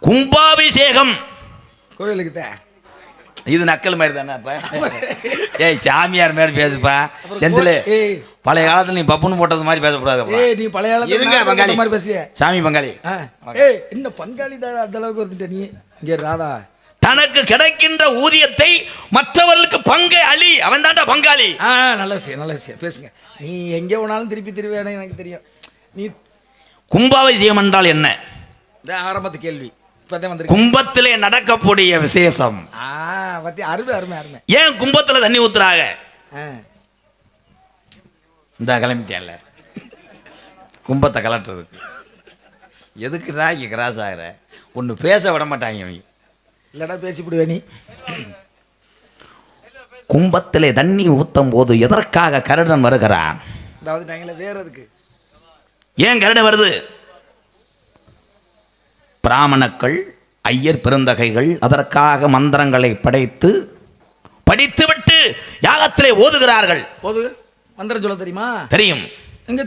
கும்பாபிஷேகம் கோயிலுக்கு தான். இது நக்கல் மாதிரி தானே. ஏய் சாமியார் மாதிரி பேசுப்பா செந்தில். பழைய காலத்துல நீ பப்புன்னு போட்டது மாதிரி பேசக்கூடாது. நீ பழைய காலத்துல மாதிரி பேசிய சாமி பங்காளி. இன்னும் பங்காளி அந்த அளவுக்கு வந்துட்ட நீ. இங்க ராதா தனக்கு கிடைக்கின்ற ஊதியத்தை மற்றவர்களுக்கு பங்கை அழி. அவன் தான்டா பங்காளி. நல்ல விஷயம் நல்ல விஷயம் பேசுங்க. நீ எங்க போனாலும் திருப்பி திருவேன எனக்கு தெரியும். நீ கும்பாபிஷேகம் என்றால் என்ன? ஆரம்பத்து கேள்வி. கும்பத்திலே நடக்கக்கூடிய விசேஷம். அருமை அருமை அருமை. ஏன் கும்பத்துல தண்ணி ஊத்துறாங்க? இந்த கிளம்பிட்டேன்ல கும்பத்தை கலட்டுறதுக்கு. எதுக்குடா இங்க கிராஸ் ஆகிற? ஒன்று பேச விட மாட்டாங்க அவங்க. இல்லடா பேசிவிடுவே நீ. கும்பத்திலே தண்ணி ஊத்தும் போது எதற்காக கருடன் வருகிறான்? அதாவது நாங்கள வேற எதுக்கு? ஏன் கருடன் வருது? பிராமணக்கள் ஐயர் பெருந்தகைகள் அதற்காக மந்திரங்களை படித்துவிட்டு யாகத்திலே ஓதுகிறார்கள். மந்திரம் சொல்ல தெரியுமா? தெரியும். எங்க